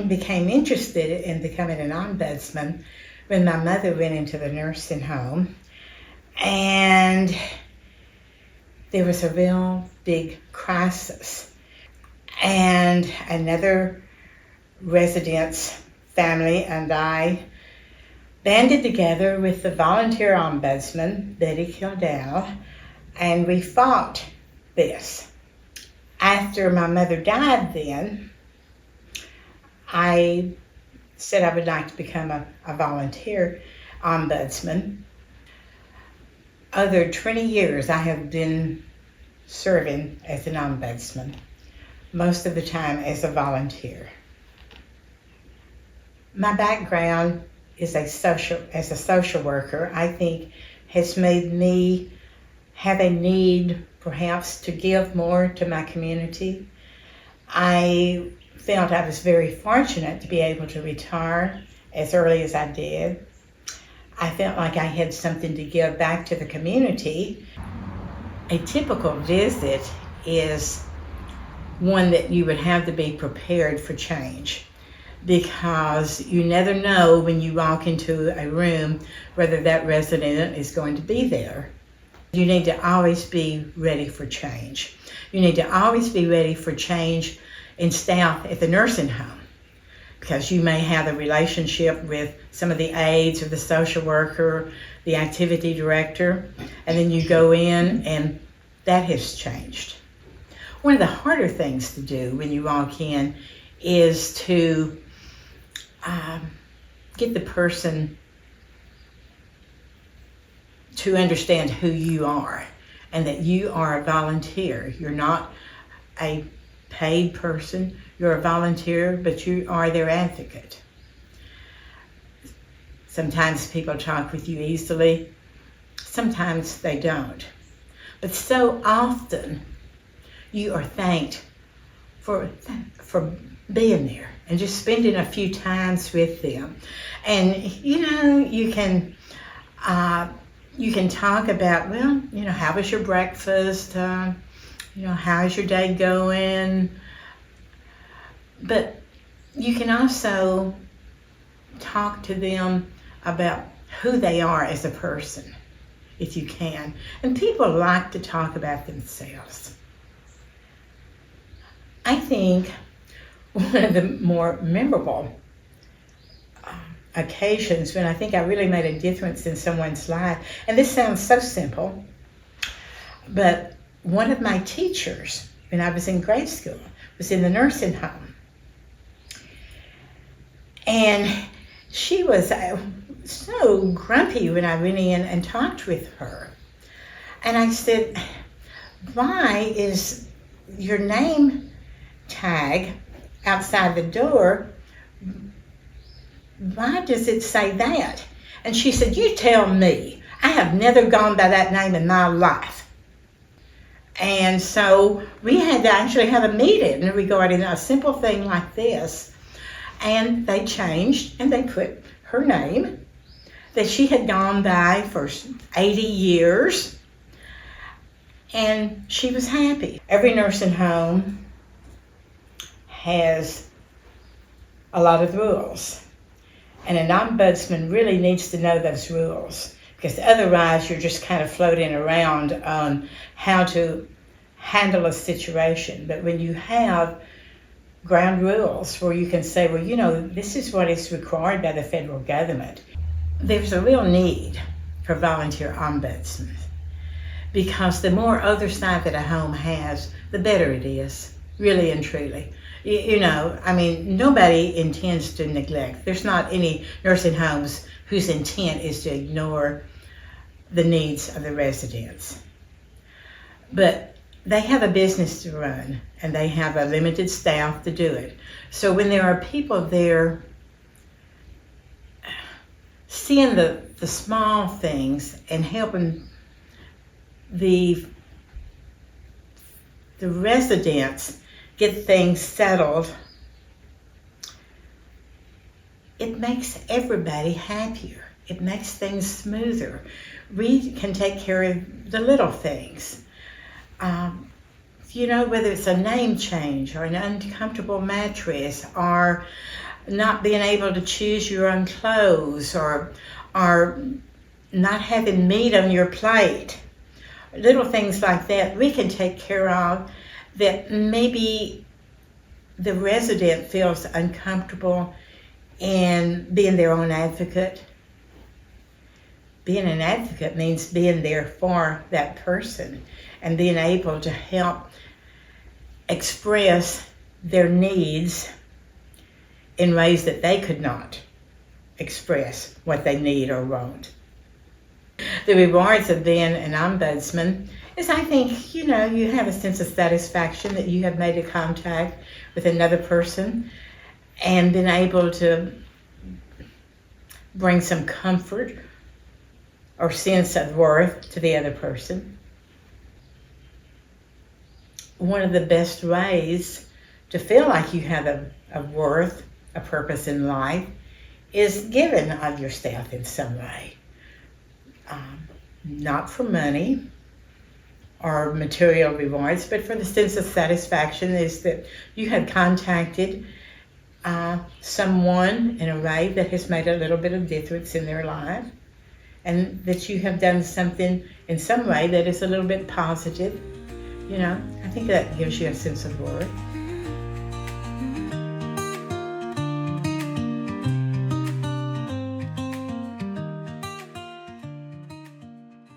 became interested in becoming an ombudsman when my mother went into the nursing home, and there was a real big crisis. And another resident's family and I banded together with the volunteer ombudsman, Betty Kildall, and we fought this. After my mother died then, I said I would like to become a volunteer ombudsman. Over 20 years I have been serving as an ombudsman, most of the time as a volunteer. My background is as a social worker, I think, has made me have a need perhaps to give more to my community. I felt I was very fortunate to be able to retire as early as I did. I felt like I had something to give back to the community. A typical visit is one that you would have to be prepared for change, because you never know when you walk into a room whether that resident is going to be there. You need to always be ready for change. You need to always be ready for change in staff at the nursing home, because you may have a relationship with some of the aides or the social worker, the activity director, and then you go in and that has changed. One of the harder things to do when you walk in is to get the person to understand who you are and that you are a volunteer. You're not a paid person, you're a volunteer, but you are their advocate. Sometimes people talk with you easily, sometimes they don't. But so often you are thanked for being there and just spending a few times with them. And you can talk about, well, how was your breakfast? How's your day going? But you can also talk to them about who they are as a person, if you can. And people like to talk about themselves. I think one of the more memorable occasions when I think I really made a difference in someone's life, and this sounds so simple, but one of my teachers when I was in grade school was in the nursing home. And she was so grumpy when I went in and talked with her. And I said, why is your name tag outside the door, why does it say that? And she said, you tell me. I have never gone by that name in my life. And so we had to actually have a meeting regarding a simple thing like this. And they changed and they put her name that she had gone by for 80 years. And she was happy. Every nursing home has a lot of rules. And an ombudsman really needs to know those rules, because otherwise you're just kind of floating around on how to handle a situation. But when you have ground rules where you can say, well, this is what is required by the federal government, there's a real need for volunteer ombudsmen, because the more oversight that a home has, the better it is, really and truly. Nobody intends to neglect. There's not any nursing homes whose intent is to ignore the needs of the residents. But they have a business to run, and they have a limited staff to do it. So when there are people there seeing the small things and helping the residents get things settled, it makes everybody happier. It makes things smoother. We can take care of the little things. whether it's a name change or an uncomfortable mattress or not being able to choose your own clothes or not having meat on your plate, little things like that we can take care of that maybe the resident feels uncomfortable in being their own advocate. Being an advocate means being there for that person and being able to help express their needs in ways that they could not express what they need or want. The rewards of being an ombudsman is, I think, you have a sense of satisfaction that you have made a contact with another person and been able to bring some comfort or sense of worth to the other person. One of the best ways to feel like you have a worth, a purpose in life, is giving of yourself in some way. Not for money or material rewards, but for the sense of satisfaction is that you have contacted someone in a way that has made a little bit of difference in their life, and that you have done something in some way that is a little bit positive. I think that gives you a sense of worth.